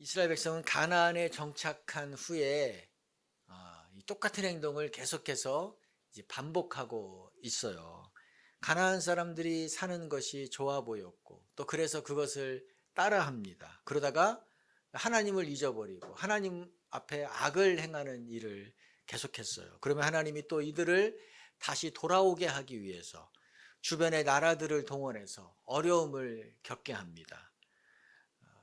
이스라엘 백성은 가나안에 정착한 후에 이 똑같은 행동을 계속해서 이제 반복하고 있어요. 가나안 사람들이 사는 것이 좋아 보였고 또 그래서 그것을 따라합니다. 그러다가 하나님을 잊어버리고 하나님 앞에 악을 행하는 일을 계속했어요. 그러면 하나님이 또 이들을 다시 돌아오게 하기 위해서 주변의 나라들을 동원해서 어려움을 겪게 합니다.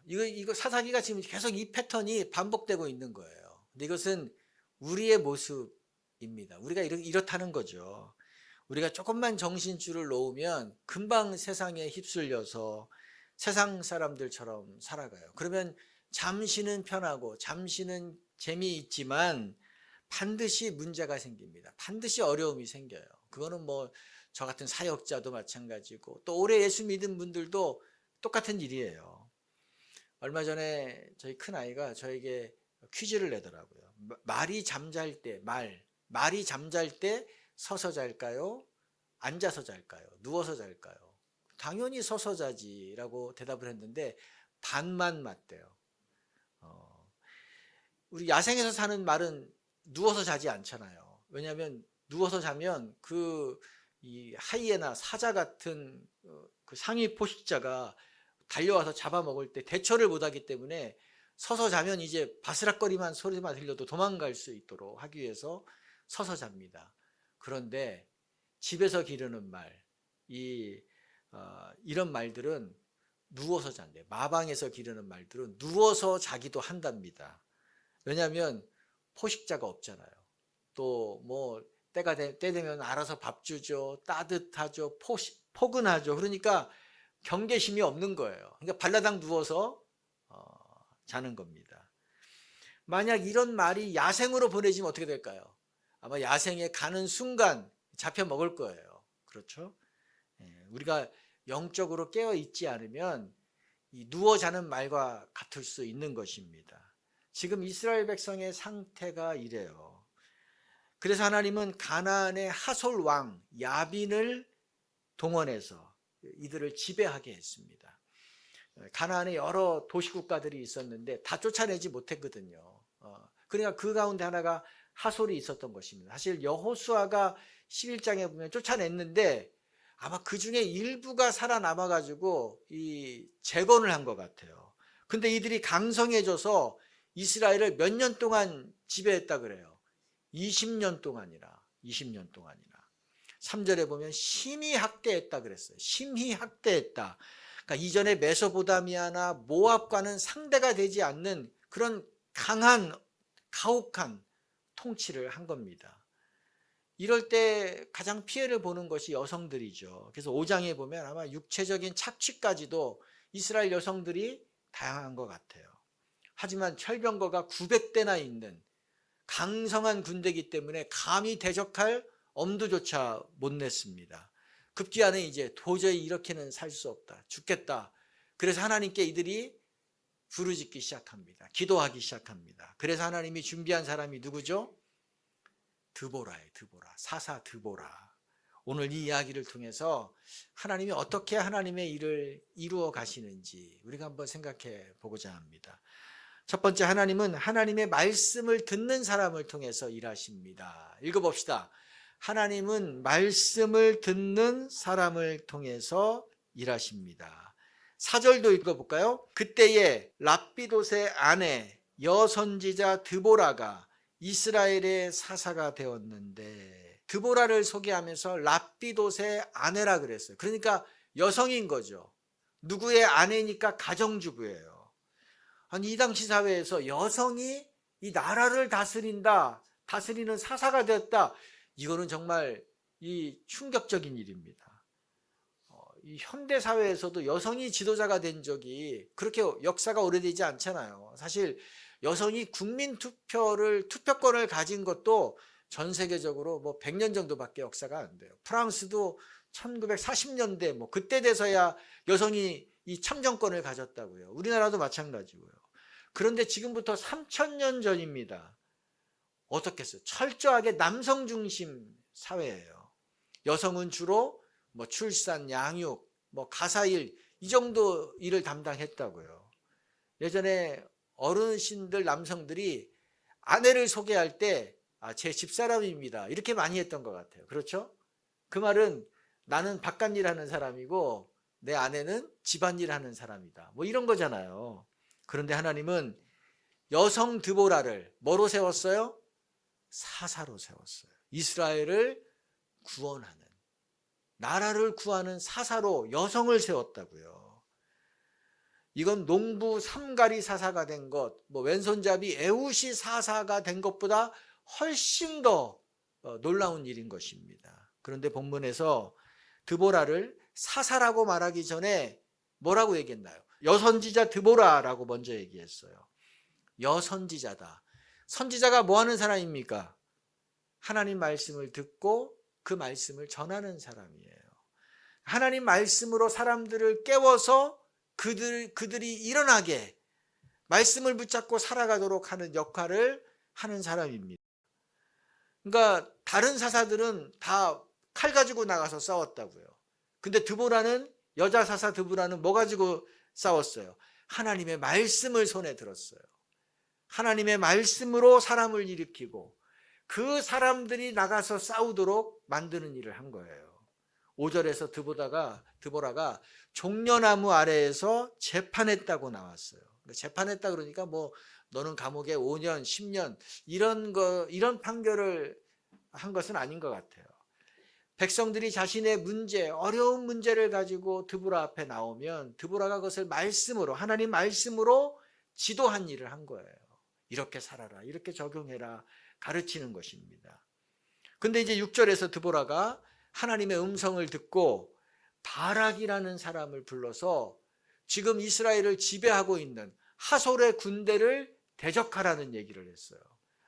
이거 사사기가 지금 계속 이 패턴이 반복되고 있는 거예요. 근데 이것은 우리의 모습입니다. 우리가 이렇다는 거죠. 우리가 조금만 정신줄을 놓으면 금방 세상에 휩쓸려서 세상 사람들처럼 살아가요. 그러면 잠시는 편하고 잠시는 재미있지만 반드시 문제가 생깁니다. 반드시 어려움이 생겨요. 그거는 뭐 저 같은 사역자도 마찬가지고 또 오래 예수 믿은 분들도 똑같은 일이에요. 얼마 전에 저희 큰아이가 저에게 퀴즈를 내더라고요. 말이 잠잘 때 서서 잘까요? 앉아서 잘까요? 누워서 잘까요? 당연히 서서 자지라고 대답을 했는데 반만 맞대요. 어, 우리 야생에서 사는 말은 누워서 자지 않잖아요. 왜냐하면 누워서 자면 이 하이에나 사자 같은 그 상위 포식자가 달려와서 잡아먹을 때 대처를 못하기 때문에 서서 자면 이제 바스락거리만 소리만 들려도 도망갈 수 있도록 하기 위해서 서서 잡니다. 그런데 집에서 기르는 말, 이런 말들은 누워서 잔대요. 마방에서 기르는 말들은 누워서 자기도 한답니다. 왜냐하면 포식자가 없잖아요. 또 뭐 때 되면 알아서 밥 주죠. 따뜻하죠. 포근하죠. 그러니까 경계심이 없는 거예요. 그러니까 발라당 누워서 자는 겁니다. 만약 이런 말이 야생으로 보내지면 어떻게 될까요? 아마 야생에 가는 순간 잡혀 먹을 거예요. 그렇죠? 우리가 영적으로 깨어 있지 않으면 이 누워 자는 말과 같을 수 있는 것입니다. 지금 이스라엘 백성의 상태가 이래요. 그래서 하나님은 가나안의 하솔 왕 야빈을 동원해서 이들을 지배하게 했습니다. 가나안에 여러 도시국가들이 있었는데 다 쫓아내지 못했거든요. 그러니까 그 가운데 하나가 하솔이 있었던 것입니다. 사실 여호수아가 11장에 보면 쫓아냈는데 아마 그 중에 일부가 살아남아가지고 이 재건을 한 것 같아요. 근데 이들이 강성해져서 이스라엘을 몇 년 동안 지배했다 그래요. 20년 동안이나 20년 동안이나 3절에 보면 심히 학대했다 그랬어요. 심히 학대했다. 그러니까 이전에 메소포타미아나 모압과는 상대가 되지 않는 그런 강한 가혹한 통치를 한 겁니다. 이럴 때 가장 피해를 보는 것이 여성들이죠. 그래서 5장에 보면 아마 육체적인 착취까지도 이스라엘 여성들이 다양한 것 같아요. 하지만 철병거가 900대나 있는 강성한 군대이기 때문에 감히 대적할 엄두조차 못 냈습니다. 급기야는 이제 도저히 이렇게는 살 수 없다. 죽겠다. 그래서 하나님께 이들이 부르짖기 시작합니다. 기도하기 시작합니다. 그래서 하나님이 준비한 사람이 누구죠? 드보라예요. 드보라. 사사 드보라. 오늘 이 이야기를 통해서 하나님이 어떻게 하나님의 일을 이루어 가시는지 우리가 한번 생각해 보고자 합니다. 첫 번째, 하나님은 하나님의 말씀을 듣는 사람을 통해서 일하십니다. 읽어봅시다. 하나님은 말씀을 듣는 사람을 통해서 일하십니다. 4절도 읽어볼까요? 그때에 랍비돗의 아내 여선지자 드보라가 이스라엘의 사사가 되었는데, 드보라를 소개하면서 랍비돗의 아내라 그랬어요. 그러니까 여성인 거죠. 누구의 아내니까 가정주부예요. 아니, 이 당시 사회에서 여성이 이 나라를 다스리는 사사가 되었다. 이거는 정말 이 충격적인 일입니다. 이 현대 사회에서도 여성이 지도자가 된 적이 그렇게 역사가 오래되지 않잖아요. 사실 여성이 투표권을 가진 것도 전 세계적으로 뭐 100년 정도밖에 역사가 안 돼요. 프랑스도 1940년대 뭐 그때 돼서야 여성이 이 참정권을 가졌다고요. 우리나라도 마찬가지고요. 그런데 지금부터 3000년 전입니다. 어떻겠어요? 철저하게 남성 중심 사회예요. 여성은 주로 뭐 출산, 양육, 뭐 가사일 이 정도 일을 담당했다고요. 예전에 어르신들 남성들이 아내를 소개할 때 제 집사람입니다 이렇게 많이 했던 것 같아요. 그렇죠? 그 말은 나는 바깥일 하는 사람이고 내 아내는 집안일 하는 사람이다 뭐 이런 거잖아요. 그런데 하나님은 여성 드보라를 뭐로 세웠어요? 사사로 세웠어요. 이스라엘을 구원하는, 나라를 구하는 사사로 여성을 세웠다고요. 이건 농부 삼가리 사사가 된 것, 뭐 왼손잡이 에웃이 사사가 된 것보다 훨씬 더 놀라운 일인 것입니다. 그런데 본문에서 드보라를 사사라고 말하기 전에 뭐라고 얘기했나요? 여선지자 드보라라고 먼저 얘기했어요. 여선지자다. 선지자가 뭐 하는 사람입니까? 하나님 말씀을 듣고 그 말씀을 전하는 사람이에요. 하나님 말씀으로 사람들을 깨워서 그들이 일어나게 말씀을 붙잡고 살아가도록 하는 역할을 하는 사람입니다. 그러니까 다른 사사들은 다 칼 가지고 나가서 싸웠다고요. 근데 드보라는, 여자 사사 드보라는 뭐 가지고 싸웠어요? 하나님의 말씀을 손에 들었어요. 하나님의 말씀으로 사람을 일으키고 그 사람들이 나가서 싸우도록 만드는 일을 한 거예요. 5절에서 드보라가 종려나무 아래에서 재판했다고 나왔어요. 재판했다 그러니까 뭐 너는 감옥에 5년, 10년 이런 판결을 한 것은 아닌 것 같아요. 백성들이 자신의 문제, 어려운 문제를 가지고 드보라 앞에 나오면 드보라가 그것을 말씀으로, 하나님 말씀으로 지도한 일을 한 거예요. 이렇게 살아라, 이렇게 적용해라, 가르치는 것입니다. 근데 이제 6절에서 드보라가 하나님의 음성을 듣고 바락이라는 사람을 불러서 지금 이스라엘을 지배하고 있는 하솔의 군대를 대적하라는 얘기를 했어요.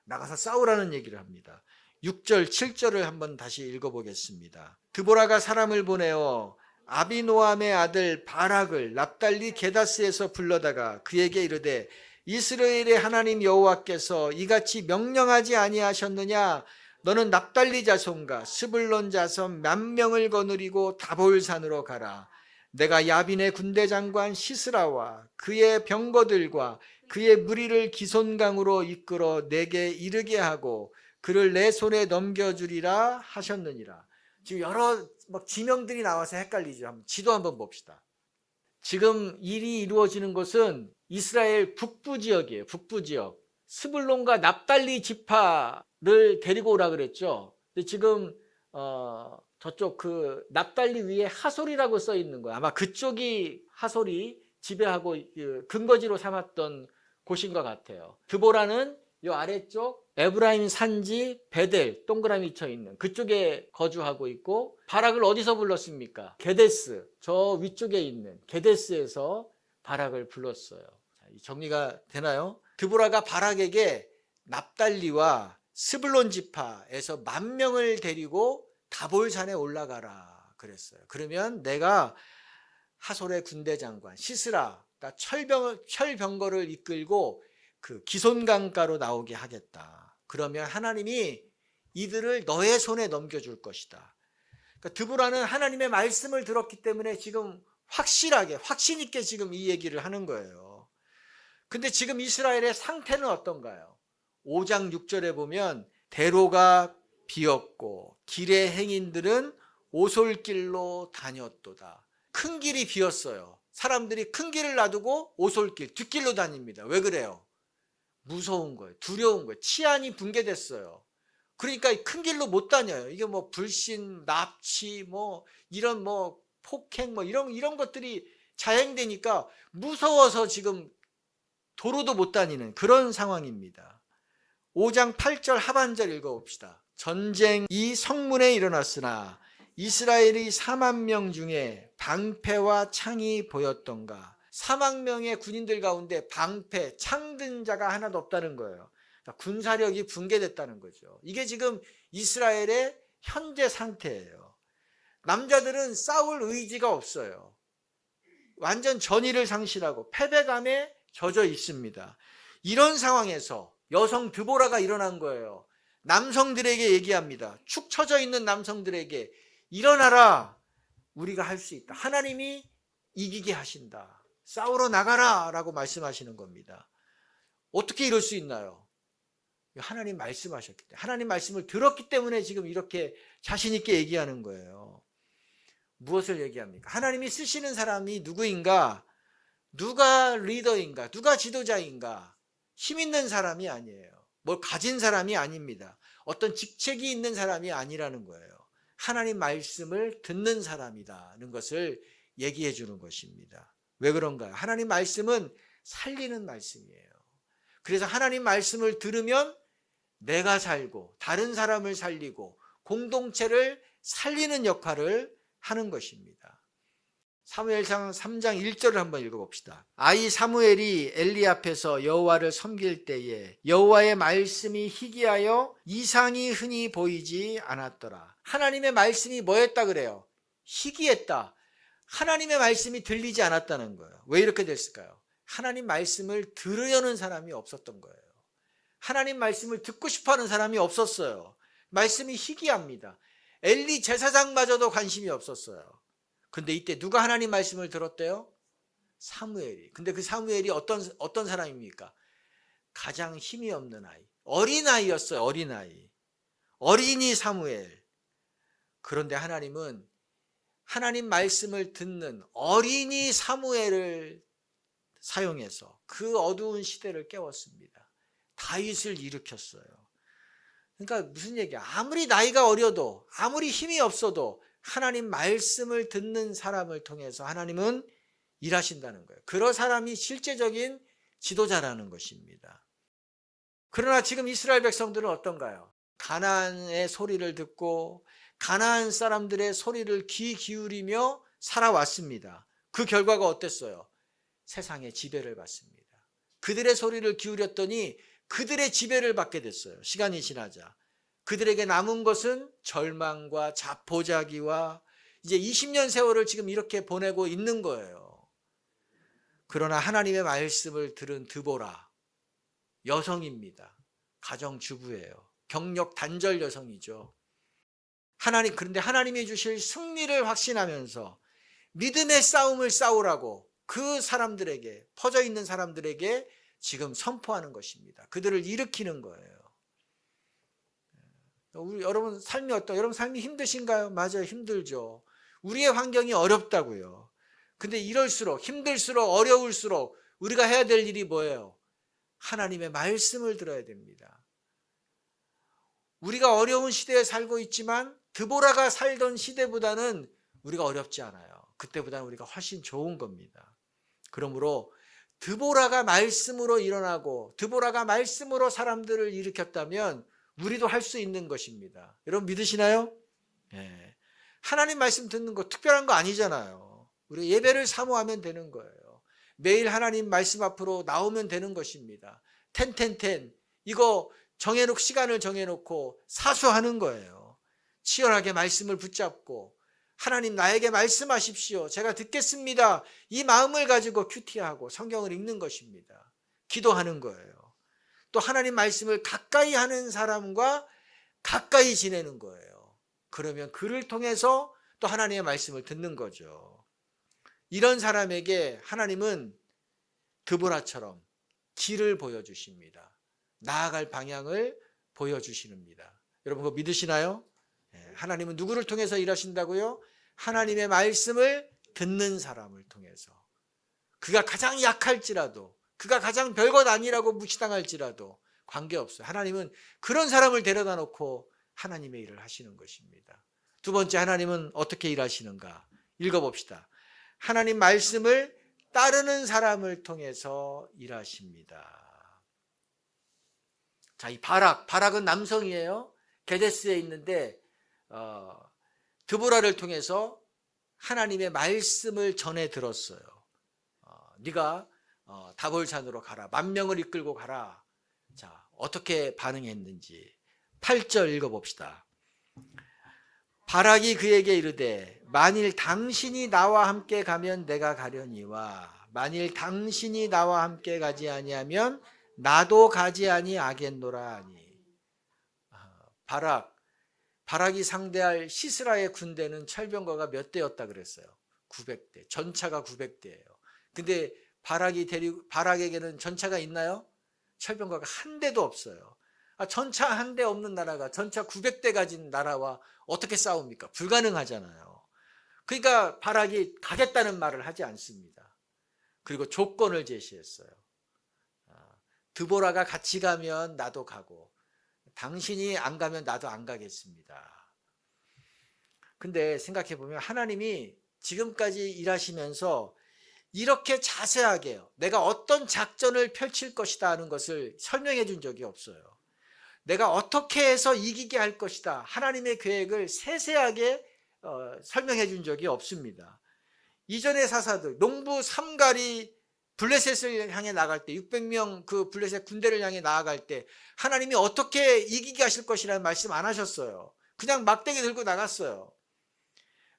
나가서 싸우라는 얘기를 합니다. 6절, 7절을 한번 다시 읽어보겠습니다. 드보라가 사람을 보내어 아비노함의 아들 바락을 납달리 게다스에서 불러다가 그에게 이르되 이스라엘의 하나님 여호와께서 이같이 명령하지 아니하셨느냐? 너는 납달리 자손과 스불론 자손 10,000명을 거느리고 다볼산으로 가라. 내가 야빈의 군대 장관 시스라와 그의 병거들과 그의 무리를 기손강으로 이끌어 내게 이르게 하고 그를 내 손에 넘겨주리라 하셨느니라. 지금 여러 지명들이 나와서 헷갈리죠. 지도 한번 봅시다. 지금 일이 이루어지는 곳은 이스라엘 북부 지역이에요. 북부 지역. 스불론과 납달리 지파를 데리고 오라 그랬죠. 근데 지금 저쪽 그 납달리 위에 하솔이라고 써 있는 거예요. 아마 그쪽이 하솔이 지배하고 근거지로 삼았던 곳인 것 같아요. 드보라는 이 아래쪽 에브라임 산지 베델 동그라미 쳐 있는 그쪽에 거주하고 있고, 바락을 어디서 불렀습니까? 게데스, 저 위쪽에 있는 게데스에서 바락을 불렀어요. 정리가 되나요? 드보라가 바락에게 납달리와 스불론 지파에서 10,000명을 데리고 다볼산에 올라가라 그랬어요. 그러면 내가 하솔의 군대 장관 시스라, 그러니까 철병거를 이끌고 그 기손강가로 나오게 하겠다. 그러면 하나님이 이들을 너의 손에 넘겨줄 것이다. 그러니까 드보라는 하나님의 말씀을 들었기 때문에 지금 확실하게, 확신 있게 지금 이 얘기를 하는 거예요. 근데 지금 이스라엘의 상태는 어떤가요? 5장 6절에 보면 대로가 비었고 길의 행인들은 오솔길로 다녔도다. 큰 길이 비었어요. 사람들이 큰 길을 놔두고 오솔길, 뒷길로 다닙니다. 왜 그래요? 무서운 거예요. 두려운 거예요. 치안이 붕괴됐어요. 그러니까 큰 길로 못 다녀요. 이게 뭐 불신, 납치, 뭐 이런 뭐 폭행, 뭐 이런 것들이 자행되니까 무서워서 지금 도로도 못 다니는 그런 상황입니다. 5장 8절 하반절 읽어봅시다. 전쟁이 성문에 일어났으나 이스라엘이 40,000명 중에 방패와 창이 보였던가. 40,000명의 군인들 가운데 방패, 창든 자가 하나도 없다는 거예요. 그러니까 군사력이 붕괴됐다는 거죠. 이게 지금 이스라엘의 현재 상태예요. 남자들은 싸울 의지가 없어요. 완전 전의를 상실하고 패배감에 젖어 있습니다. 이런 상황에서 여성 드보라가 일어난 거예요. 남성들에게 얘기합니다. 축 처져 있는 남성들에게 일어나라. 우리가 할 수 있다. 하나님이 이기게 하신다. 싸우러 나가라 라고 말씀하시는 겁니다. 어떻게 이럴 수 있나요? 하나님 말씀하셨기 때문에, 하나님 말씀을 들었기 때문에 지금 이렇게 자신 있게 얘기하는 거예요. 무엇을 얘기합니까? 하나님이 쓰시는 사람이 누구인가? 누가 리더인가? 누가 지도자인가? 힘 있는 사람이 아니에요. 뭘 가진 사람이 아닙니다. 어떤 직책이 있는 사람이 아니라는 거예요. 하나님 말씀을 듣는 사람이라는 것을 얘기해 주는 것입니다. 왜 그런가요? 하나님 말씀은 살리는 말씀이에요. 그래서 하나님 말씀을 들으면 내가 살고 다른 사람을 살리고 공동체를 살리는 역할을 하는 것입니다. 사무엘상 3장 1절을 한번 읽어봅시다. 아이 사무엘이 엘리 앞에서 여호와를 섬길 때에 여호와의 말씀이 희귀하여 이상이 흔히 보이지 않았더라. 하나님의 말씀이 뭐였다 그래요? 희귀했다. 하나님의 말씀이 들리지 않았다는 거예요. 왜 이렇게 됐을까요? 하나님 말씀을 들으려는 사람이 없었던 거예요. 하나님 말씀을 듣고 싶어하는 사람이 없었어요. 말씀이 희귀합니다. 엘리 제사장마저도 관심이 없었어요. 근데 이때 누가 하나님 말씀을 들었대요? 사무엘이. 근데 그 사무엘이 어떤 사람입니까? 가장 힘이 없는 아이. 어린아이였어요. 어린아이. 어린이 사무엘. 그런데 하나님은 하나님 말씀을 듣는 어린이 사무엘을 사용해서 그 어두운 시대를 깨웠습니다. 다윗을 일으켰어요. 그러니까 무슨 얘기야? 아무리 나이가 어려도 아무리 힘이 없어도 하나님 말씀을 듣는 사람을 통해서 하나님은 일하신다는 거예요. 그런 사람이 실제적인 지도자라는 것입니다. 그러나 지금 이스라엘 백성들은 어떤가요? 가나안의 소리를 듣고 가나안 사람들의 소리를 귀 기울이며 살아왔습니다. 그 결과가 어땠어요? 세상의 지배를 받습니다. 그들의 소리를 기울였더니 그들의 지배를 받게 됐어요. 시간이 지나자. 그들에게 남은 것은 절망과 자포자기와 이제 20년 세월을 지금 이렇게 보내고 있는 거예요. 그러나 하나님의 말씀을 들은 드보라, 여성입니다. 가정주부예요. 경력 단절 여성이죠. 그런데 하나님이 주실 승리를 확신하면서 믿음의 싸움을 싸우라고 그 사람들에게, 퍼져 있는 사람들에게 지금 선포하는 것입니다. 그들을 일으키는 거예요. 여러분 삶이 여러분 삶이 힘드신가요? 맞아요. 힘들죠. 우리의 환경이 어렵다고요. 근데 이럴수록, 힘들수록, 어려울수록 우리가 해야 될 일이 뭐예요? 하나님의 말씀을 들어야 됩니다. 우리가 어려운 시대에 살고 있지만 드보라가 살던 시대보다는 우리가 어렵지 않아요. 그때보다는 우리가 훨씬 좋은 겁니다. 그러므로 드보라가 말씀으로 일어나고 드보라가 말씀으로 사람들을 일으켰다면 우리도 할 수 있는 것입니다. 여러분 믿으시나요? 네. 하나님 말씀 듣는 거 특별한 거 아니잖아요. 우리 예배를 사모하면 되는 거예요. 매일 하나님 말씀 앞으로 나오면 되는 것입니다. 텐텐텐 이거 시간을 정해놓고 사수하는 거예요. 치열하게 말씀을 붙잡고 하나님 나에게 말씀하십시오. 제가 듣겠습니다. 이 마음을 가지고 큐티하고 성경을 읽는 것입니다. 기도하는 거예요. 또 하나님 말씀을 가까이 하는 사람과 가까이 지내는 거예요. 그러면 그를 통해서 또 하나님의 말씀을 듣는 거죠. 이런 사람에게 하나님은 드보라처럼 길을 보여주십니다. 나아갈 방향을 보여주십니다. 여러분 그거 믿으시나요? 하나님은 누구를 통해서 일하신다고요? 하나님의 말씀을 듣는 사람을 통해서. 그가 가장 약할지라도, 그가 가장 별것 아니라고 무시당할지라도 관계없어요. 하나님은 그런 사람을 데려다 놓고 하나님의 일을 하시는 것입니다. 두 번째, 하나님은 어떻게 일하시는가? 읽어봅시다. 하나님 말씀을 따르는 사람을 통해서 일하십니다. 자, 이 바락은 남성이에요. 게데스에 있는데 드보라를 통해서 하나님의 말씀을 전해 들었어요. 네가 다볼산으로 가라. 10,000명을 이끌고 가라. 자, 어떻게 반응했는지 8절 읽어봅시다. 바락이 그에게 이르되 만일 당신이 나와 함께 가면 내가 가려니와 만일 당신이 나와 함께 가지 아니하면 나도 가지 아니하겠노라 하니. 바락이 상대할 시스라의 군대는 철병거가 몇 대였다 그랬어요? 900대. 전차가 900대예요. 근데 바락에게는 전차가 있나요? 철병거가 한 대도 없어요. 전차 한 대 없는 나라가 전차 900대 가진 나라와 어떻게 싸웁니까? 불가능하잖아요. 그러니까 바락이 가겠다는 말을 하지 않습니다. 그리고 조건을 제시했어요. 드보라가 같이 가면 나도 가고 당신이 안 가면 나도 안 가겠습니다. 근데 생각해 보면 하나님이 지금까지 일하시면서 이렇게 자세하게 내가 어떤 작전을 펼칠 것이다 하는 것을 설명해 준 적이 없어요. 내가 어떻게 해서 이기게 할 것이다. 하나님의 계획을 세세하게 설명해 준 적이 없습니다. 이전의 사사들, 농부 삼갈이 블레셋을 향해 나갈 때 600명 그 블레셋 군대를 향해 나아갈 때 하나님이 어떻게 이기게 하실 것이라는 말씀 안 하셨어요. 그냥 막대기 들고 나갔어요.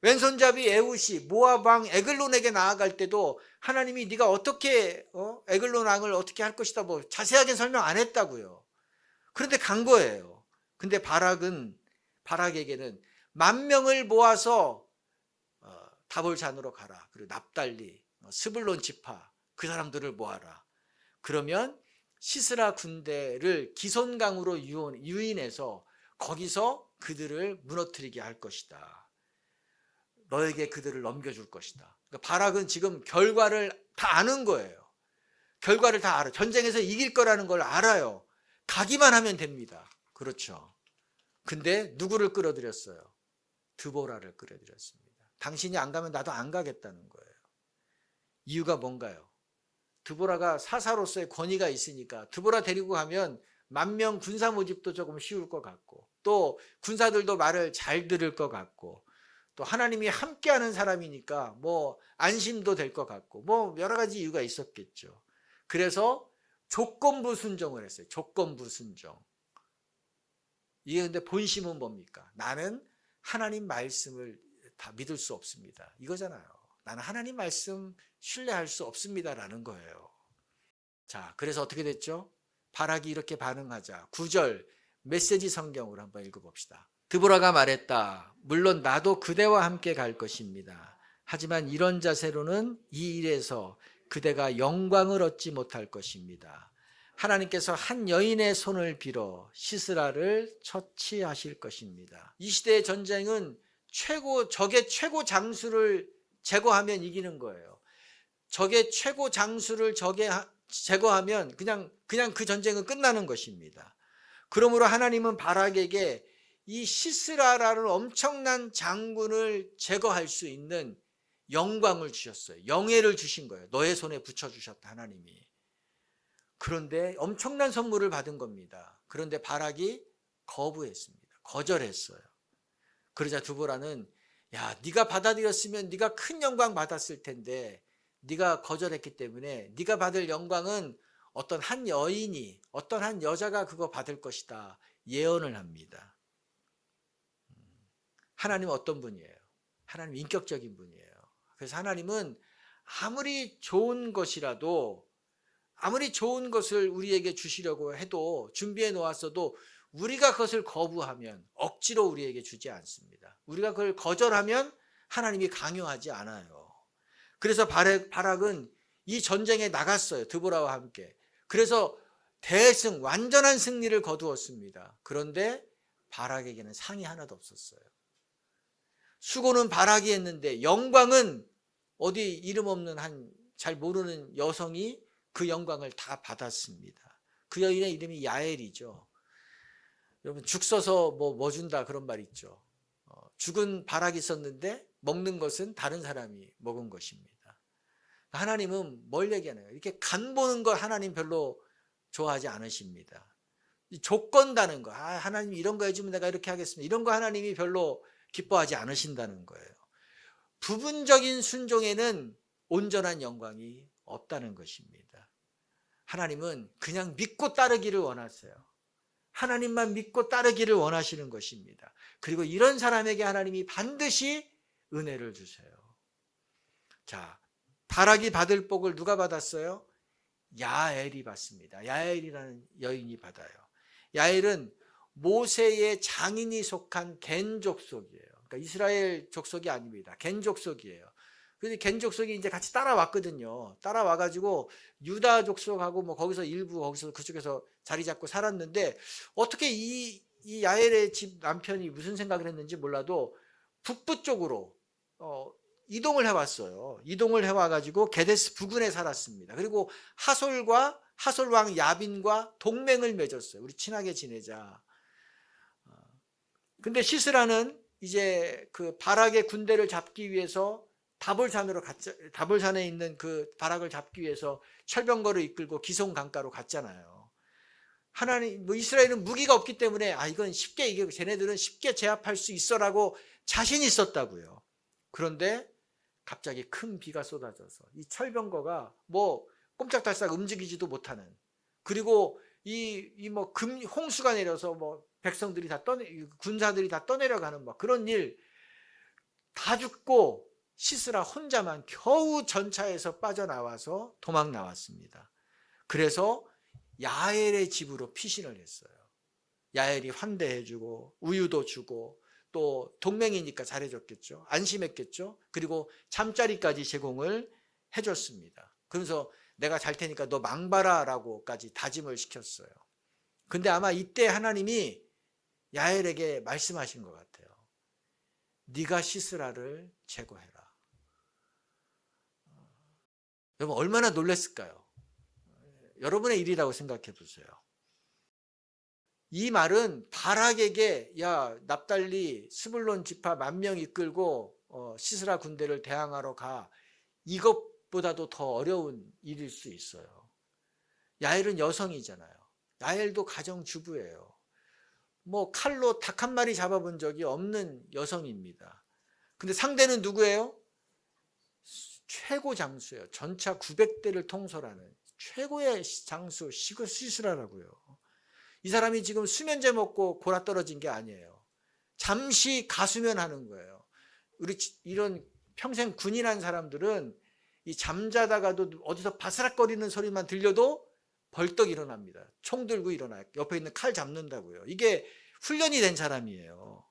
왼손잡이 에훗이 모압 왕 에글론에게 나아갈 때도 하나님이 네가 어떻게 에글론 왕을 어떻게 할 것이다 뭐 자세하게 설명 안 했다고요. 그런데 간 거예요. 근데 바락에게는 10,000명을 모아서 다볼산으로 가라. 그리고 납달리, 스불론 지파 그 사람들을 모아라. 그러면 시스라 군대를 기손강으로 유인해서 거기서 그들을 무너뜨리게 할 것이다. 너에게 그들을 넘겨줄 것이다. 그러니까 바락은 지금 결과를 다 아는 거예요. 결과를 다 알아요. 전쟁에서 이길 거라는 걸 알아요. 가기만 하면 됩니다. 그렇죠. 근데 누구를 끌어들였어요? 드보라를 끌어들였습니다. 당신이 안 가면 나도 안 가겠다는 거예요. 이유가 뭔가요? 드보라가 사사로서의 권위가 있으니까 드보라 데리고 가면 10,000명 군사 모집도 조금 쉬울 것 같고 또 군사들도 말을 잘 들을 것 같고 또 하나님이 함께하는 사람이니까 뭐 안심도 될 것 같고 뭐 여러 가지 이유가 있었겠죠. 그래서 조건부 순종을 했어요. 조건부 순종. 이게 근데 본심은 뭡니까? 나는 하나님 말씀을 다 믿을 수 없습니다. 이거잖아요. 나는 하나님 말씀 신뢰할 수 없습니다라는 거예요. 자, 그래서 어떻게 됐죠? 바락이 이렇게 반응하자 9절 메시지 성경으로 한번 읽어봅시다. 드보라가 말했다. 물론 나도 그대와 함께 갈 것입니다. 하지만 이런 자세로는 이 일에서 그대가 영광을 얻지 못할 것입니다. 하나님께서 한 여인의 손을 빌어 시스라를 처치하실 것입니다. 이 시대의 전쟁은 적의 최고 장수를 제거하면 이기는 거예요. 적의 최고 장수를 제거하면 그냥 그 전쟁은 끝나는 것입니다. 그러므로 하나님은 바락에게 이 시스라라는 엄청난 장군을 제거할 수 있는 영광을 주셨어요. 영예를 주신 거예요. 너의 손에 붙여주셨다 하나님이. 그런데 엄청난 선물을 받은 겁니다. 그런데 바락이 거부했습니다. 거절했어요. 그러자 드보라는 야, 네가 받아들였으면 네가 큰 영광 받았을 텐데 네가 거절했기 때문에 네가 받을 영광은 어떤 한 여인이 어떤 한 여자가 그거 받을 것이다 예언을 합니다. 하나님은 어떤 분이에요? 하나님 인격적인 분이에요. 그래서 하나님은 아무리 좋은 것이라도 아무리 좋은 것을 우리에게 주시려고 해도 준비해 놓았어도 우리가 그것을 거부하면 억지로 우리에게 주지 않습니다. 우리가 그걸 거절하면 하나님이 강요하지 않아요. 그래서 바락은 이 전쟁에 나갔어요. 드보라와 함께. 그래서 대승, 완전한 승리를 거두었습니다. 그런데 바락에게는 상이 하나도 없었어요. 수고는 바락이 했는데 영광은 어디 이름 없는 한 잘 모르는 여성이 그 영광을 다 받았습니다. 그 여인의 이름이 야엘이죠. 여러분 죽 써서 뭐 준다 그런 말 있죠. 죽은 바락이 있었는데 먹는 것은 다른 사람이 먹은 것입니다. 하나님은 뭘 얘기하나요? 이렇게 간 보는 걸 하나님 별로 좋아하지 않으십니다. 조건 다는 거, 하나님 이런 거 해주면 내가 이렇게 하겠습니다. 이런 거 하나님이 별로 기뻐하지 않으신다는 거예요. 부분적인 순종에는 온전한 영광이 없다는 것입니다. 하나님은 그냥 믿고 따르기를 원하세요. 하나님만 믿고 따르기를 원하시는 것입니다. 그리고 이런 사람에게 하나님이 반드시 은혜를 주세요. 자, 바락이 받을 복을 누가 받았어요? 야엘이 받습니다. 야엘이라는 여인이 받아요. 야엘은 모세의 장인이 속한 겐 족속이에요. 그러니까 이스라엘 족속이 아닙니다. 겐 족속이에요. 근데 겐 족속이 이제 같이 따라왔거든요. 따라와가지고 유다 족속하고 뭐 거기서 일부 거기서 그쪽에서 자리 잡고 살았는데 어떻게 이 야엘의 집 남편이 무슨 생각을 했는지 몰라도 북부 쪽으로 이동을 해왔어요. 이동을 해와가지고 게데스 부근에 살았습니다. 그리고 하솔 왕 야빈과 동맹을 맺었어요. 우리 친하게 지내자. 근데 시스라는 이제 그 바락의 군대를 잡기 위해서 다볼산에 있는 그 바락을 잡기 위해서 철병거를 이끌고 기송 강가로 갔잖아요. 하나님, 뭐 이스라엘은 무기가 없기 때문에 이건 쉽게 이기고 쟤네들은 쉽게 제압할 수 있어라고 자신이 있었다고요. 그런데 갑자기 큰 비가 쏟아져서 이 철병거가 뭐 꼼짝달싹 움직이지도 못하는, 그리고 홍수가 내려서 뭐 백성들이 군사들이 다 떠내려가는 막 그런 일 다 죽고 시스라 혼자만 겨우 전차에서 빠져나와서 도망 나왔습니다. 그래서 야엘의 집으로 피신을 했어요. 야엘이 환대해주고 우유도 주고 또 동맹이니까 잘해줬겠죠. 안심했겠죠. 그리고 잠자리까지 제공을 해줬습니다. 그래서 내가 잘 테니까 너 망봐라 라고까지 다짐을 시켰어요. 근데 아마 이때 하나님이 야엘에게 말씀하신 것 같아요. 네가 시스라를 제거해라. 여러분 얼마나 놀랐을까요? 여러분의 일이라고 생각해 보세요. 이 말은 바락에게 야 납달리 스불론 지파 10,000명 이끌고 시스라 군대를 대항하러 가, 이것보다도 더 어려운 일일 수 있어요. 야엘은 여성이잖아요. 야엘도 가정주부예요. 뭐 칼로 닭 한 마리 잡아본 적이 없는 여성입니다. 근데 상대는 누구예요? 최고 장수예요. 전차 900대를 통솔하는 최고의 장수 시스라라고요. 이 사람이 지금 수면제 먹고 골아 떨어진 게 아니에요. 잠시 가수면하는 거예요. 우리 이런 평생 군인한 사람들은 이 잠자다가도 어디서 바스락거리는 소리만 들려도 벌떡 일어납니다. 총 들고 일어나요. 옆에 있는 칼 잡는다고요. 이게 훈련이 된 사람이에요.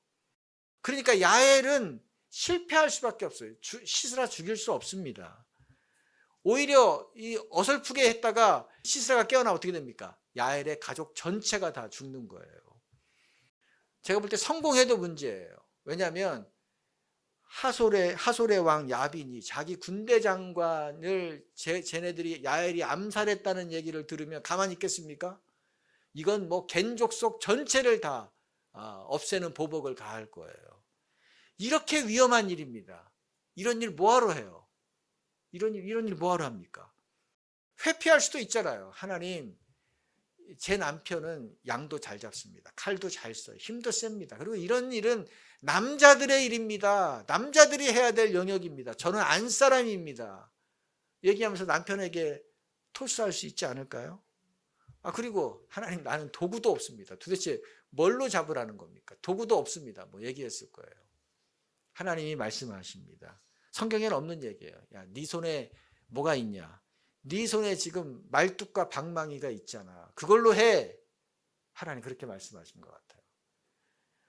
그러니까 야엘은 실패할 수밖에 없어요. 시스라 죽일 수 없습니다. 오히려 이 어설프게 했다가 시스라가 깨어나면 어떻게 됩니까? 야엘의 가족 전체가 다 죽는 거예요. 제가 볼 때 성공해도 문제예요. 왜냐하면 하솔의 왕 야빈이 자기 군대 장관을 쟤네들이 야엘이 암살했다는 얘기를 들으면 가만히 있겠습니까? 이건 뭐 겐족속 전체를 다 없애는 보복을 가할 거예요. 이렇게 위험한 일입니다. 이런 일 뭐하러 해요? 이런 일 뭐하러 합니까? 회피할 수도 있잖아요. 하나님, 제 남편은 양도 잘 잡습니다. 칼도 잘 써요. 힘도 셉니다. 그리고 이런 일은 남자들의 일입니다. 남자들이 해야 될 영역입니다. 저는 안 사람입니다. 얘기하면서 남편에게 토스할 수 있지 않을까요? 그리고 하나님, 나는 도구도 없습니다. 도대체 뭘로 잡으라는 겁니까? 도구도 없습니다. 뭐 얘기했을 거예요. 하나님이 말씀하십니다. 성경에는 없는 얘기예요. 야, 네 손에 뭐가 있냐? 네 손에 지금 말뚝과 방망이가 있잖아. 그걸로 해. 하나님 그렇게 말씀하신 것 같아요.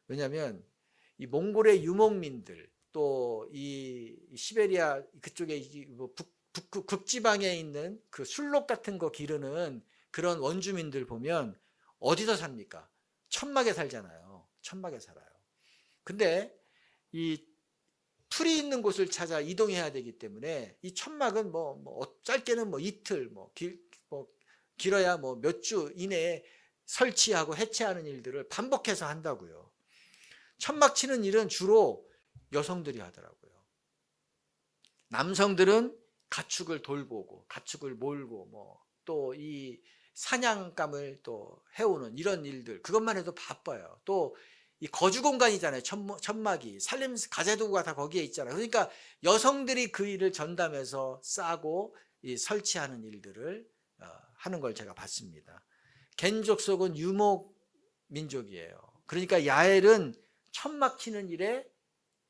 왜냐하면 이 몽골의 유목민들, 또 이 시베리아 그쪽에 극지방에 있는 그 술록 같은 거 기르는 그런 원주민들 보면 어디서 삽니까? 천막에 살잖아요. 천막에 살아요. 근데 이 풀이 있는 곳을 찾아 이동해야 되기 때문에 이 천막은 짧게는 이틀, 길어야 몇 주 이내에 설치하고 해체하는 일들을 반복해서 한다고요. 천막 치는 일은 주로 여성들이 하더라고요. 남성들은 가축을 돌보고 가축을 몰고 또 이 사냥감을 또 해오는 이런 일들, 그것만 해도 바빠요. 또 이 거주 공간이잖아요. 천막이 살림 가재도구가 다 거기에 있잖아요. 그러니까 여성들이 그 일을 전담해서 싸고 이 설치하는 일들을 하는 걸 제가 봤습니다. 겐 족속은 유목 민족이에요. 그러니까 야엘은 천막 치는 일에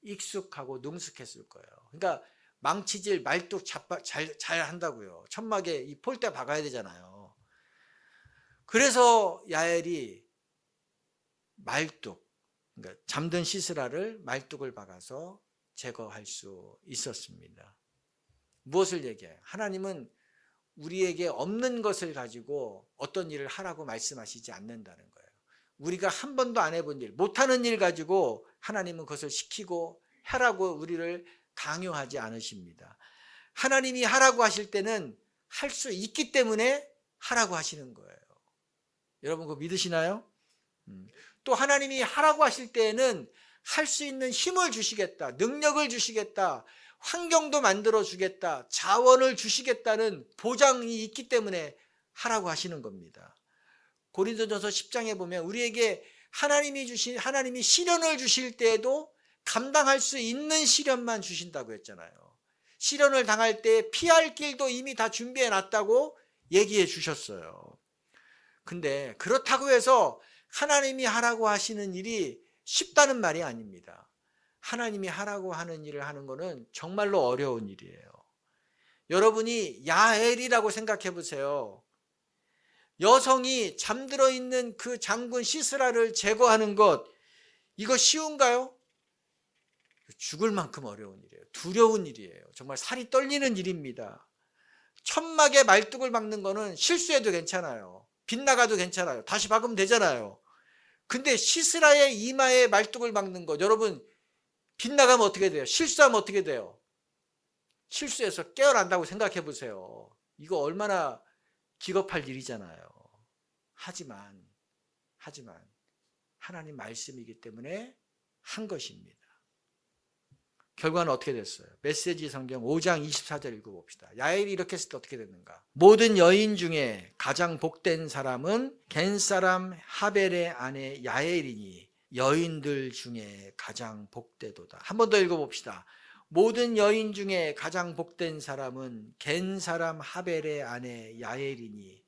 익숙하고 능숙했을 거예요. 그러니까 망치질, 말뚝 잘 한다고요. 천막에 이 폴대 박아야 되잖아요. 그래서 야엘이 말뚝, 그러니까 잠든 시스라를 말뚝을 박아서 제거할 수 있었습니다. 무엇을 얘기해요? 하나님은 우리에게 없는 것을 가지고 어떤 일을 하라고 말씀하시지 않는다는 거예요. 우리가 한 번도 안 해본 일, 못하는 일 가지고 하나님은 그것을 시키고 하라고 우리를 강요하지 않으십니다. 하나님이 하라고 하실 때는 할 수 있기 때문에 하라고 하시는 거예요. 여러분 그거 믿으시나요? 또 하나님이 하라고 하실 때에는 할 수 있는 힘을 주시겠다, 능력을 주시겠다, 환경도 만들어 주겠다, 자원을 주시겠다는 보장이 있기 때문에 하라고 하시는 겁니다. 고린도전서 10장에 보면 우리에게 하나님이 시련을 주실 때에도 감당할 수 있는 시련만 주신다고 했잖아요. 시련을 당할 때 피할 길도 이미 다 준비해 놨다고 얘기해 주셨어요. 근데 그렇다고 해서 하나님이 하라고 하시는 일이 쉽다는 말이 아닙니다. 하나님이 하라고 하는 일을 하는 것은 정말로 어려운 일이에요. 여러분이 야엘이라고 생각해 보세요. 여성이 잠들어 있는 그 장군 시스라를 제거하는 것, 이거 쉬운가요? 죽을 만큼 어려운 일이에요. 두려운 일이에요. 정말 살이 떨리는 일입니다. 천막에 말뚝을 박는 거는 실수해도 괜찮아요. 빗나가도 괜찮아요. 다시 박으면 되잖아요. 근데 시스라의 이마에 말뚝을 박는 것, 여러분 빗나가면 어떻게 돼요? 실수하면 어떻게 돼요? 실수해서 깨어난다고 생각해 보세요. 이거 얼마나 기겁할 일이잖아요. 하지만 하나님 말씀이기 때문에 한 것입니다. 결과는 어떻게 됐어요? 메시지 성경 5장 24절 읽어봅시다. 야엘이 이렇게 했을 때 어떻게 됐는가? 모든 여인 중에 가장 복된 사람은 겐 사람 하벨의 아내 야엘이니 여인들 중에 가장 복되도다. 한 번 더 읽어봅시다. 모든 여인 중에 가장 복된 사람은 겐 사람 하벨의 아내 야엘이니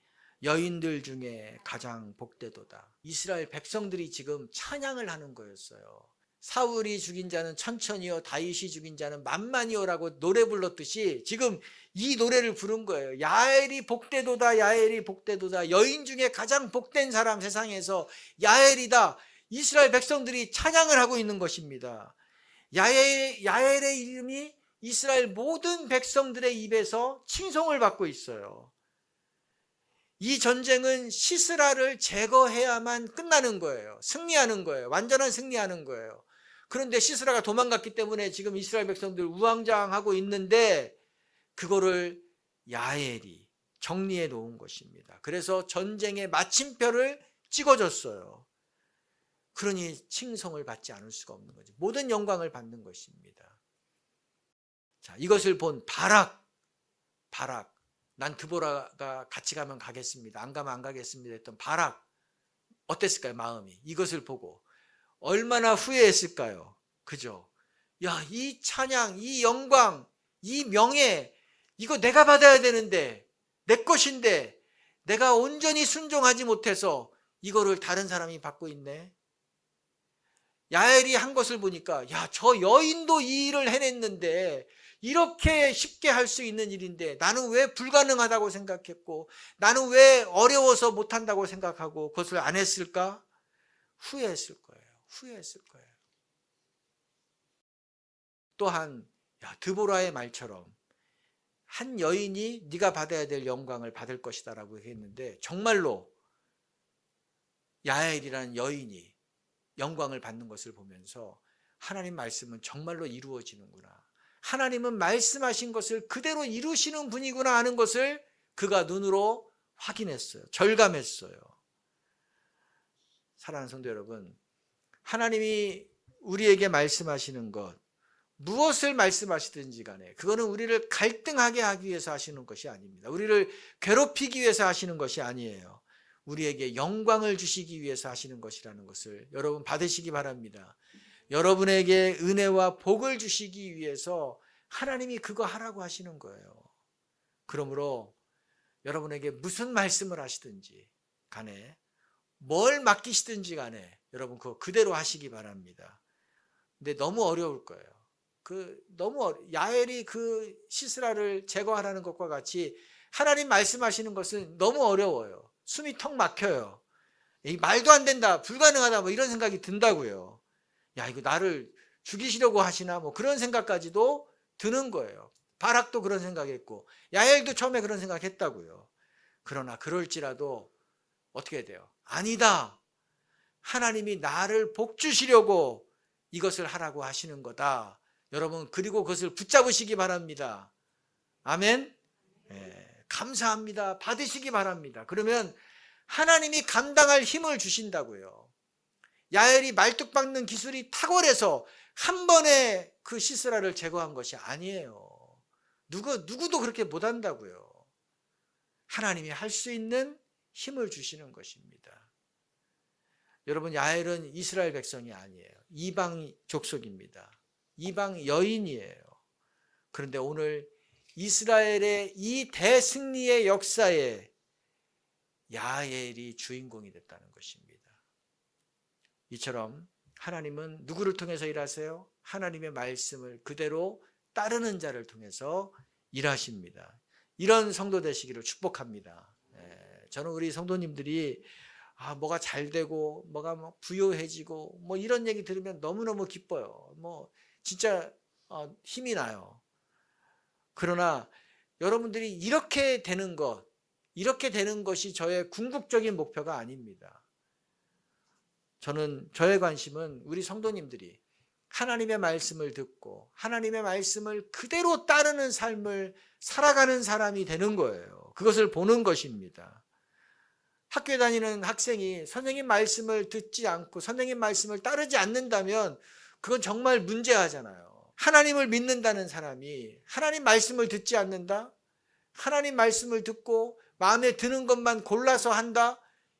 여인들 중에 가장 복되도다. 이스라엘 백성들이 지금 찬양을 하는 거였어요. 사울이 죽인 자는 천천히요, 다윗이 죽인 자는 만만히요라고 노래 불렀듯이 지금 이 노래를 부른 거예요. 야엘이 복되도다, 야엘이 복되도다. 여인 중에 가장 복된 사람 세상에서 야엘이다. 이스라엘 백성들이 찬양을 하고 있는 것입니다. 야엘의 이름이 이스라엘 모든 백성들의 입에서 칭송을 받고 있어요. 이 전쟁은 시스라를 제거해야만 끝나는 거예요. 승리하는 거예요. 완전한 승리하는 거예요. 그런데 시스라가 도망갔기 때문에 지금 이스라엘 백성들 우왕좌왕하고 있는데 그거를 야엘이 정리해 놓은 것입니다. 그래서 전쟁의 마침표를 찍어줬어요. 그러니 칭송을 받지 않을 수가 없는 거죠. 모든 영광을 받는 것입니다. 자, 이것을 본 바락, 난 드보라가 같이 가면 가겠습니다. 안 가면 안 가겠습니다 했던 바락, 어땠을까요? 마음이. 이것을 보고 얼마나 후회했을까요? 그죠? 야, 이 찬양, 이 영광, 이 명예, 이거 내가 받아야 되는데, 내 것인데 내가 온전히 순종하지 못해서 이거를 다른 사람이 받고 있네. 야엘이 한 것을 보니까, 야, 저 여인도 이 일을 해냈는데 이렇게 쉽게 할 수 있는 일인데 나는 왜 불가능하다고 생각했고, 나는 왜 어려워서 못한다고 생각하고 그것을 안 했을까? 후회했을 거예요. 또한 드보라의 말처럼 한 여인이 네가 받아야 될 영광을 받을 것이다 라고 했는데, 정말로 야엘이라는 여인이 영광을 받는 것을 보면서 하나님 말씀은 정말로 이루어지는구나, 하나님은 말씀하신 것을 그대로 이루시는 분이구나 하는 것을 그가 눈으로 확인했어요. 절감했어요. 사랑하는 성도 여러분, 하나님이 우리에게 말씀하시는 것, 무엇을 말씀하시든지 간에 그거는 우리를 갈등하게 하기 위해서 하시는 것이 아닙니다. 우리를 괴롭히기 위해서 하시는 것이 아니에요. 우리에게 영광을 주시기 위해서 하시는 것이라는 것을 여러분 받으시기 바랍니다. 여러분에게 은혜와 복을 주시기 위해서 하나님이 그거 하라고 하시는 거예요. 그러므로 여러분에게 무슨 말씀을 하시든지 간에, 뭘 맡기시든지 간에 여러분 그거 그대로 하시기 바랍니다. 근데 너무 어려울 거예요. 야엘이 그 시스라를 제거하라는 것과 같이 하나님 말씀하시는 것은 너무 어려워요. 숨이 턱 막혀요. 말도 안 된다, 불가능하다, 뭐 이런 생각이 든다고요. 야, 이거 나를 죽이시려고 하시나, 뭐 그런 생각까지도 드는 거예요. 바락도 그런 생각했고 야엘도 처음에 그런 생각했다고요. 그러나 그럴지라도 어떻게 돼요? 아니다. 하나님이 나를 복 주시려고 이것을 하라고 하시는 거다. 여러분, 그리고 그것을 붙잡으시기 바랍니다. 아멘. 감사합니다. 받으시기 바랍니다. 그러면 하나님이 감당할 힘을 주신다고요. 야엘이 말뚝 박는 기술이 탁월해서 한 번에 그 시스라를 제거한 것이 아니에요. 누구도 그렇게 못한다고요. 하나님이 할 수 있는 힘을 주시는 것입니다. 여러분, 야엘은 이스라엘 백성이 아니에요. 이방 족속입니다. 이방 여인이에요. 그런데 오늘 이스라엘의 이 대승리의 역사에 야엘이 주인공이 됐다는 것입니다. 이처럼 하나님은 누구를 통해서 일하세요? 하나님의 말씀을 그대로 따르는 자를 통해서 일하십니다. 이런 성도 되시기를 축복합니다. 저는 우리 성도님들이 뭐가 잘 되고 뭐가 부유해지고 뭐 이런 얘기 들으면 너무너무 기뻐요. 진짜 힘이 나요. 그러나 여러분들이 이렇게 되는 것이 저의 궁극적인 목표가 아닙니다. 저의 관심은 우리 성도님들이 하나님의 말씀을 듣고 하나님의 말씀을 그대로 따르는 삶을 살아가는 사람이 되는 거예요. 그것을 보는 것입니다. 학교에 다니는 학생이 선생님 말씀을 듣지 않고 선생님 말씀을 따르지 않는다면 그건 정말 문제하잖아요. 하나님을 믿는다는 사람이 하나님 말씀을 듣지 않는다? 하나님 말씀을 듣고 마음에 드는 것만 골라서 한다?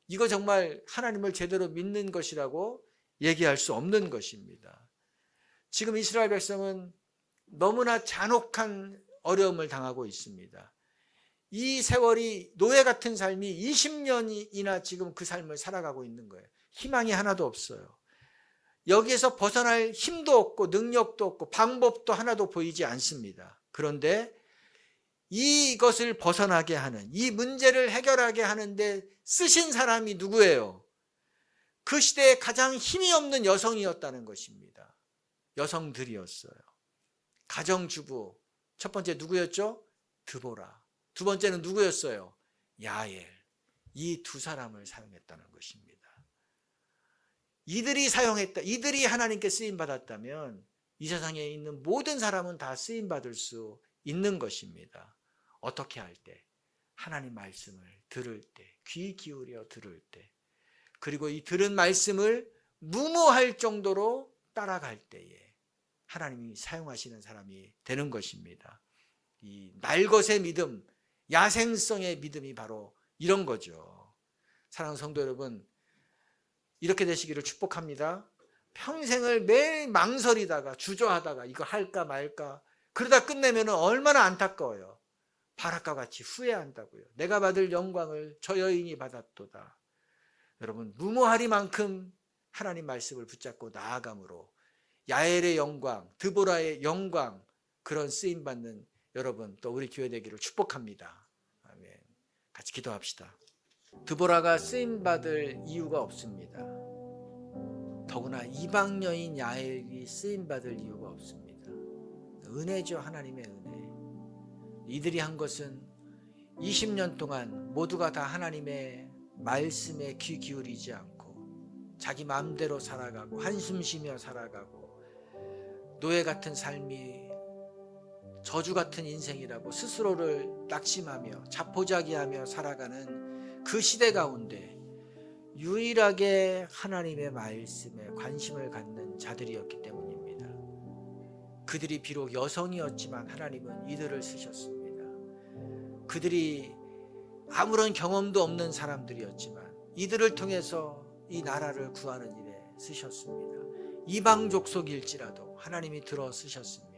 이거 정말 하나님을 제대로 믿는 것이라고 얘기할 수 없는 것입니다. 지금 이스라엘 백성은 너무나 잔혹한 어려움을 당하고 있습니다. 이 세월이 노예 같은 삶이 20년이나 지금 그 삶을 살아가고 있는 거예요. 희망이 하나도 없어요. 여기에서 벗어날 힘도 없고 능력도 없고 방법도 하나도 보이지 않습니다. 그런데 이것을 벗어나게 하는, 이 문제를 해결하게 하는데 쓰신 사람이 누구예요? 그 시대에 가장 힘이 없는 여성이었다는 것입니다. 여성들이었어요. 가정주부. 첫 번째 누구였죠? 드보라. 두 번째는 누구였어요? 야엘. 이 두 사람을 사용했다는 것입니다. 이들이 하나님께 쓰임받았다면 이 세상에 있는 모든 사람은 다 쓰임받을 수 있는 것입니다. 어떻게 할 때? 하나님 말씀을 들을 때, 귀 기울여 들을 때, 그리고 이 들은 말씀을 무모할 정도로 따라갈 때에 하나님이 사용하시는 사람이 되는 것입니다. 이 날것의 믿음, 야생성의 믿음이 바로 이런 거죠. 사랑하는 성도 여러분, 이렇게 되시기를 축복합니다. 평생을 매일 망설이다가 주저하다가 이거 할까 말까 그러다 끝내면 얼마나 안타까워요. 바락과 같이 후회한다고요. 내가 받을 영광을 저 여인이 받았도다. 여러분, 무모하리만큼 하나님 말씀을 붙잡고 나아감으로 야엘의 영광, 드보라의 영광, 그런 쓰임받는 여러분 또 우리 교회 되기를 축복합니다. 아멘. 같이 기도합시다. 드보라가 쓰임받을 이유가 없습니다. 더구나 이방 여인 야엘이 쓰임받을 이유가 없습니다. 은혜죠. 하나님의 은혜. 이들이 한 것은 20년 동안 모두가 다 하나님의 말씀에 귀 기울이지 않고 자기 마음대로 살아가고 한숨 쉬며 살아가고 노예 같은 삶이 저주 같은 인생이라고 스스로를 낙심하며 자포자기하며 살아가는 그 시대 가운데 유일하게 하나님의 말씀에 관심을 갖는 자들이었기 때문입니다. 그들이 비록 여성이었지만 하나님은 이들을 쓰셨습니다. 그들이 아무런 경험도 없는 사람들이었지만 이들을 통해서 이 나라를 구하는 일에 쓰셨습니다. 이방 족속일지라도 하나님이 들어 쓰셨습니다.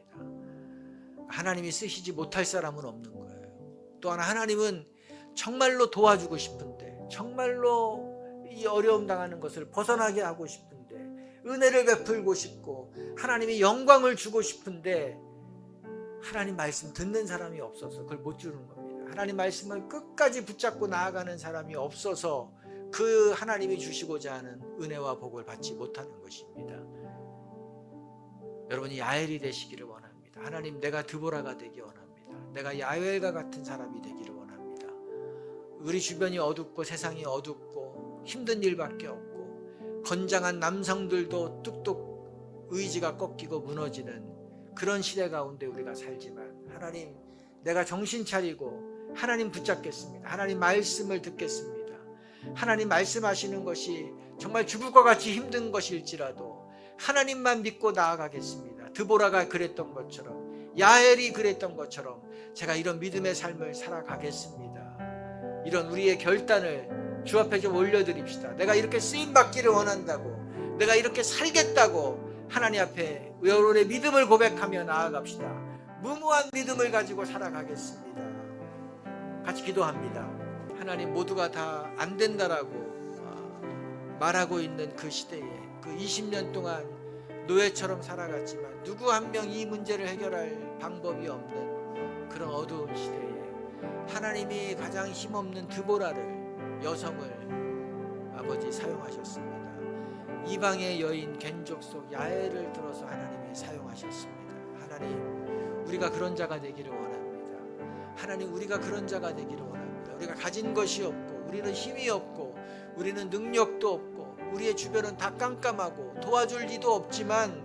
하나님이 쓰시지 못할 사람은 없는 거예요. 또 하나, 하나님은 정말로 도와주고 싶은데, 정말로 이 어려움 당하는 것을 벗어나게 하고 싶은데, 은혜를 베풀고 싶고 하나님이 영광을 주고 싶은데 하나님 말씀 듣는 사람이 없어서 그걸 못 주는 겁니다. 하나님 말씀을 끝까지 붙잡고 나아가는 사람이 없어서 그 하나님이 주시고자 하는 은혜와 복을 받지 못하는 것입니다. 여러분이 야엘이 되시기를 원합니다. 하나님, 내가 드보라가 되기 원합니다. 내가 야웰과 같은 사람이 되기를 원합니다. 우리 주변이 어둡고 세상이 어둡고 힘든 일밖에 없고 건장한 남성들도 뚝뚝 의지가 꺾이고 무너지는 그런 시대 가운데 우리가 살지만, 하나님, 내가 정신 차리고 하나님 붙잡겠습니다. 하나님 말씀을 듣겠습니다. 하나님 말씀하시는 것이 정말 죽을 것 같이 힘든 것일지라도 하나님만 믿고 나아가겠습니다. 드보라가 그랬던 것처럼, 야엘이 그랬던 것처럼 제가 이런 믿음의 삶을 살아가겠습니다. 이런 우리의 결단을 주 앞에 좀 올려드립시다. 내가 이렇게 쓰임받기를 원한다고, 내가 이렇게 살겠다고 하나님 앞에 여러분의 믿음을 고백하며 나아갑시다. 무모한 믿음을 가지고 살아가겠습니다. 같이 기도합니다. 하나님, 모두가 다 안 된다라고 말하고 있는 그 시대에, 그 20년 동안 노예처럼 살아갔지만 누구 한 명 이 문제를 해결할 방법이 없는 그런 어두운 시대에 하나님이 가장 힘없는 드보라를, 여성을 아버지 사용하셨습니다. 이방의 여인 겐족 속 야엘을 들어서 하나님이 사용하셨습니다. 하나님, 우리가 그런 자가 되기를 원합니다. 하나님, 우리가 그런 자가 되기를 원합니다. 우리가 가진 것이 없고, 우리는 힘이 없고, 우리는 능력도 없고, 우리의 주변은 다 깜깜하고 도와줄 리도 없지만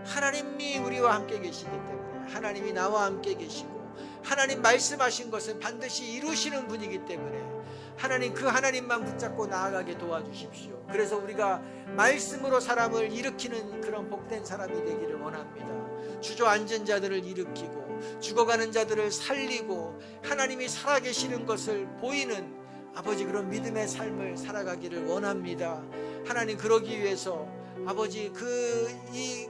하나님이 우리와 함께 계시기 때문에, 하나님이 나와 함께 계시고 하나님 말씀하신 것은 반드시 이루시는 분이기 때문에 하나님, 그 하나님만 붙잡고 나아가게 도와주십시오. 그래서 우리가 말씀으로 사람을 일으키는 그런 복된 사람이 되기를 원합니다. 주저앉은 자들을 일으키고 죽어가는 자들을 살리고 하나님이 살아계시는 것을 보이는 아버지, 그런 믿음의 삶을 살아가기를 원합니다. 하나님, 그러기 위해서 아버지, 이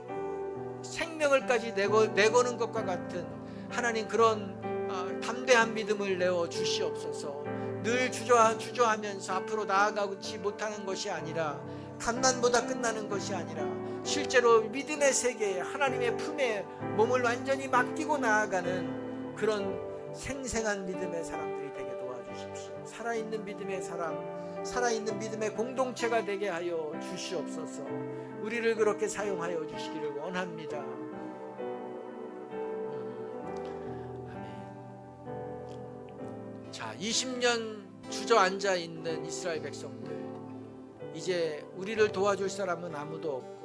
생명을까지 내거는 것과 같은 하나님, 그런 담대한 믿음을 내어 주시옵소서. 늘 주저하면서 앞으로 나아가지 못하는 것이 아니라, 간난보다 끝나는 것이 아니라 실제로 믿음의 세계에, 하나님의 품에 몸을 완전히 맡기고 나아가는 그런 생생한 믿음의 사람들이 되게 도와주십시오. 살아있는 믿음의 사람, 살아있는 믿음의 공동체가 되게 하여 주시옵소서. 우리를 그렇게 사용하여 주시기를 원합니다. 자, 20년 주저앉아 있는 이스라엘 백성들, 이제 우리를 도와줄 사람은 아무도 없고,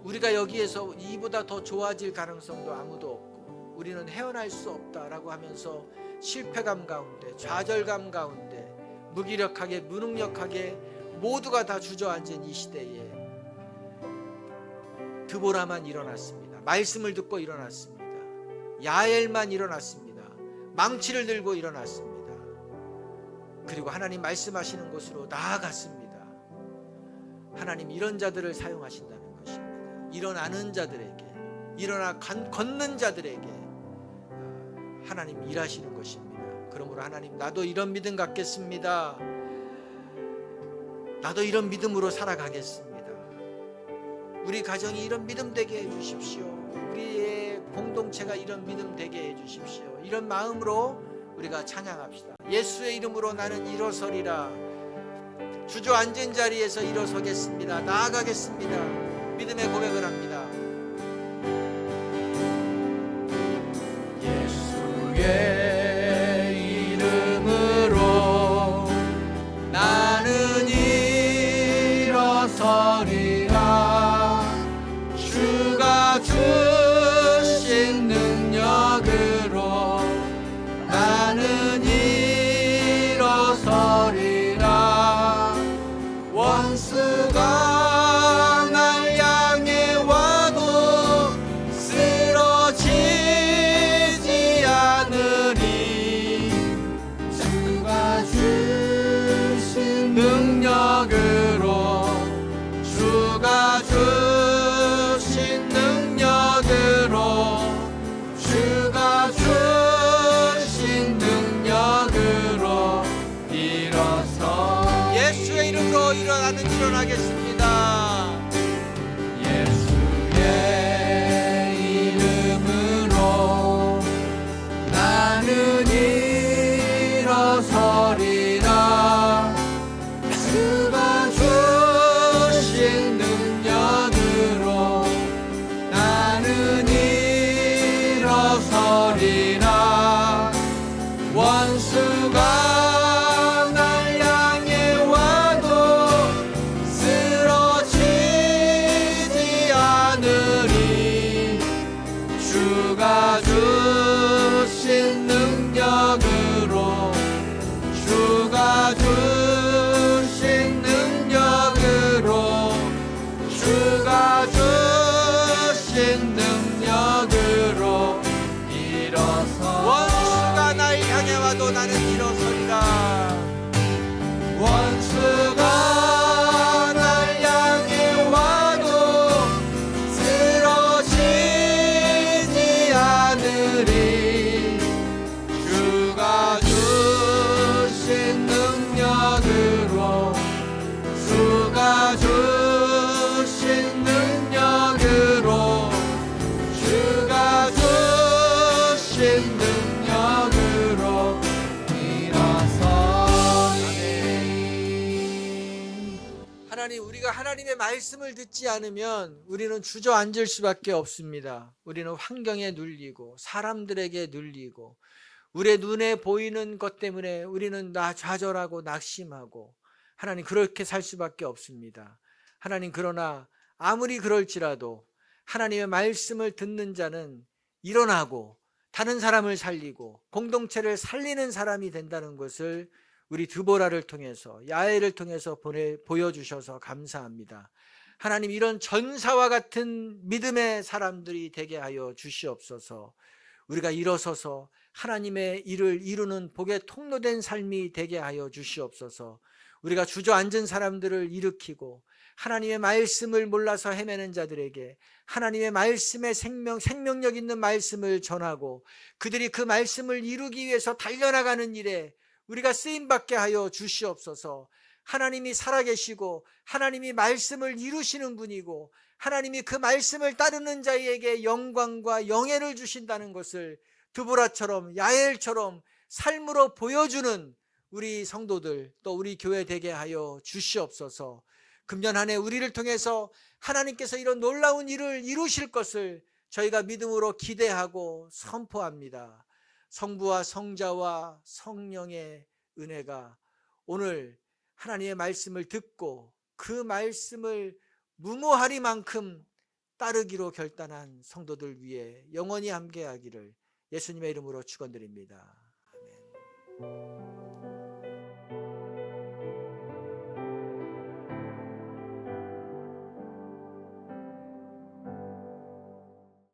우리가 여기에서 이보다 더 좋아질 가능성도 아무도 없고, 우리는 헤어날 수 없다라고 하면서 실패감 가운데, 좌절감 가운데, 무기력하게, 무능력하게 모두가 다 주저앉은 이 시대에 드보라만 일어났습니다. 말씀을 듣고 일어났습니다. 야엘만 일어났습니다. 망치를 들고 일어났습니다. 그리고 하나님 말씀하시는 곳으로 나아갔습니다. 하나님, 이런 자들을 사용하신다는 것입니다. 일어나는 자들에게, 일어나 걷는 자들에게 하나님 일하시는 것입니다. 그러므로 하나님, 나도 이런 믿음 갖겠습니다. 나도 이런 믿음으로 살아가겠습니다. 우리 가정이 이런 믿음 되게 해주십시오. 우리의 공동체가 이런 믿음 되게 해주십시오. 이런 마음으로 우리가 찬양합시다. 예수의 이름으로 나는 일어서리라. 주저앉은 자리에서 일어서겠습니다. 나아가겠습니다. 믿음의 고백을 합니다. 예수의 이름으로 나는 일어서리라. 주가 주신 능력으로 나는 일어서리라. 원수가 날 향해 와도 쓰러지지 않으리. 주가 주신 능력으로, 주가 주신 능력으로, 주가 주신 능력으로 일어서 예수의 이름으로 일어나겠습니다. 예수의 이름으로 나는 일어서리라. 주가 주신 능력으로 나는 일어서리라. 하나님, 우리가 하나님의 말씀을 듣지 않으면 우리는 주저앉을 수밖에 없습니다. 우리는 환경에 눌리고 사람들에게 눌리고 우리의 눈에 보이는 것 때문에 우리는 좌절하고 낙심하고, 하나님, 그렇게 살 수밖에 없습니다. 하나님, 그러나 아무리 그럴지라도 하나님의 말씀을 듣는 자는 일어나고 다른 사람을 살리고 공동체를 살리는 사람이 된다는 것을 우리 드보라를 통해서, 야엘을 통해서 보여주셔서 감사합니다. 하나님, 이런 전사와 같은 믿음의 사람들이 되게 하여 주시옵소서. 우리가 일어서서 하나님의 일을 이루는 복의 통로된 삶이 되게 하여 주시옵소서. 우리가 주저앉은 사람들을 일으키고 하나님의 말씀을 몰라서 헤매는 자들에게 하나님의 말씀의 생명력 있는 말씀을 전하고 그들이 그 말씀을 이루기 위해서 달려나가는 일에 우리가 쓰임받게 하여 주시옵소서. 하나님이 살아계시고 하나님이 말씀을 이루시는 분이고 하나님이 그 말씀을 따르는 자에게 영광과 영예를 주신다는 것을 드보라처럼 야엘처럼 삶으로 보여주는 우리 성도들, 또 우리 교회 되게 하여 주시옵소서. 금년 한 해 우리를 통해서 하나님께서 이런 놀라운 일을 이루실 것을 저희가 믿음으로 기대하고 선포합니다. 성부와 성자와 성령의 은혜가 오늘 하나님의 말씀을 듣고 그 말씀을 무모하리만큼 따르기로 결단한 성도들 위해 영원히 함께하기를 예수님의 이름으로 축원드립니다. 아멘.